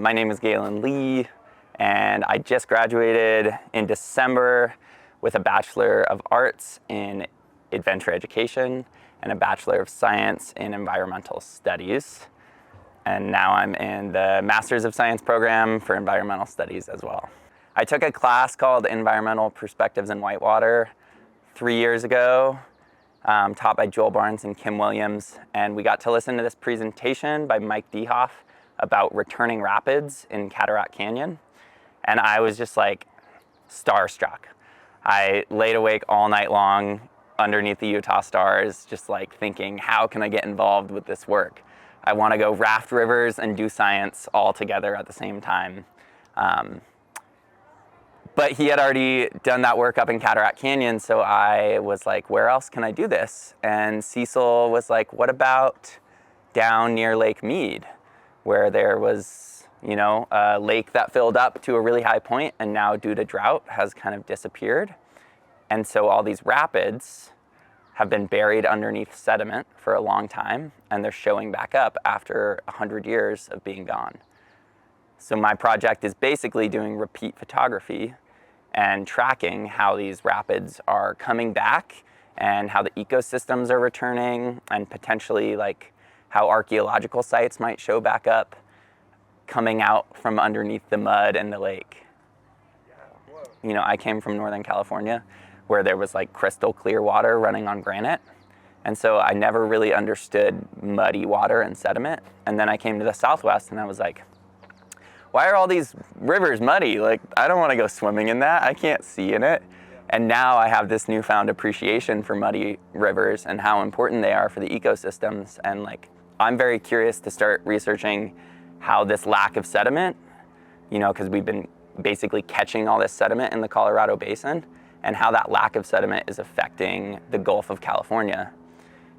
My name is Galen Lee, and I just graduated in December with a Bachelor of Arts in Adventure Education and a Bachelor of Science in Environmental Studies. And now I'm in the Masters of Science program for Environmental Studies as well. I took a class called Environmental Perspectives in Whitewater 3 years ago, taught by Joel Barnes and Kim Williams, and we got to listen to this presentation by Mike Dehoff about returning rapids in Cataract Canyon, and I was just like starstruck. I laid awake all night long underneath the Utah stars, just like thinking, how can I get involved with this work? I want to go raft rivers and do science all together at the same time. But he had already done that work up in Cataract Canyon, so I was like, where else can I do this? And Cecil was like, what about down near Lake Mead, where there was, a lake that filled up to a really high point and now due to drought has kind of disappeared. And so all these rapids have been buried underneath sediment for a long time, and they're showing back up after 100 years of being gone. So my project is basically doing repeat photography and tracking how these rapids are coming back and how the ecosystems are returning, and potentially like how archaeological sites might show back up coming out from underneath the mud in the lake. I came from Northern California, where there was like crystal clear water running on granite. And so I never really understood muddy water and sediment. And then I came to the Southwest and I was like, why are all these rivers muddy? Like, I don't want to go swimming in that. I can't see in it. And now I have this newfound appreciation for muddy rivers and how important they are for the ecosystems. And like, I'm very curious to start researching how this lack of sediment, because we've been basically catching all this sediment in the Colorado Basin, and how that lack of sediment is affecting the Gulf of California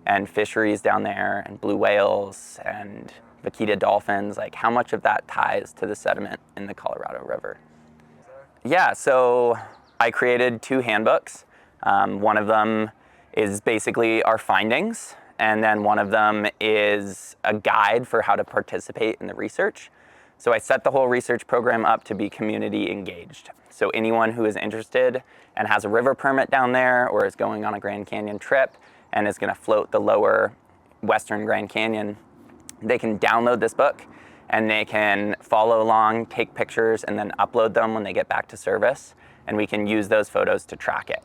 and fisheries down there and blue whales and vaquita dolphins, like how much of that ties to the sediment in the Colorado River. Yeah, so I created 2 handbooks. One of them is basically our findings, and then one of them is a guide for how to participate in the research. So I set the whole research program up to be community engaged. So anyone who is interested and has a river permit down there, or is going on a Grand Canyon trip and is going to float the lower Western Grand Canyon, they can download this book and they can follow along, take pictures, and then upload them when they get back to service. And we can use those photos to track it,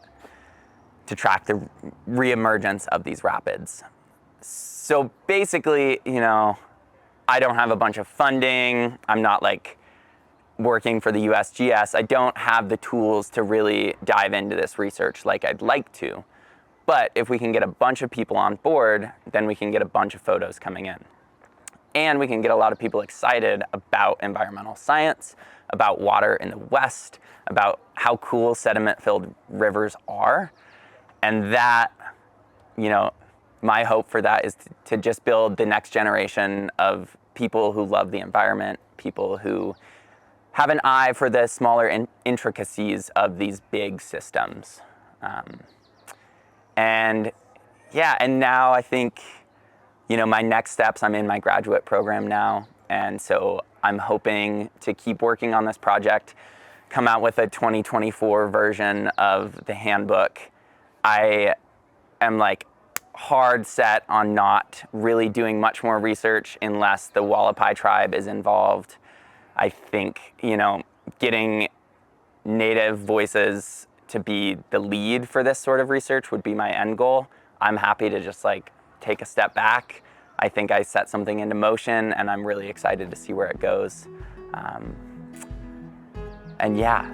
to track the reemergence of these rapids. So basically, I don't have a bunch of funding. I'm not like working for the USGS. I don't have the tools to really dive into this research like I'd like to. But if we can get a bunch of people on board, then we can get a bunch of photos coming in. And we can get a lot of people excited about environmental science, about water in the West, about how cool sediment-filled rivers are. And that, my hope for that is to just build the next generation of people who love the environment, people who have an eye for the smaller intricacies of these big systems. And now I think, my next steps, I'm in my graduate program now. And so I'm hoping to keep working on this project, come out with a 2024 version of the handbook. I am like hard set on not really doing much more research unless the Wallapai tribe is involved. I think, getting Native voices to be the lead for this sort of research would be my end goal. I'm happy to just like take a step back. I think I set something into motion and I'm really excited to see where it goes. And yeah.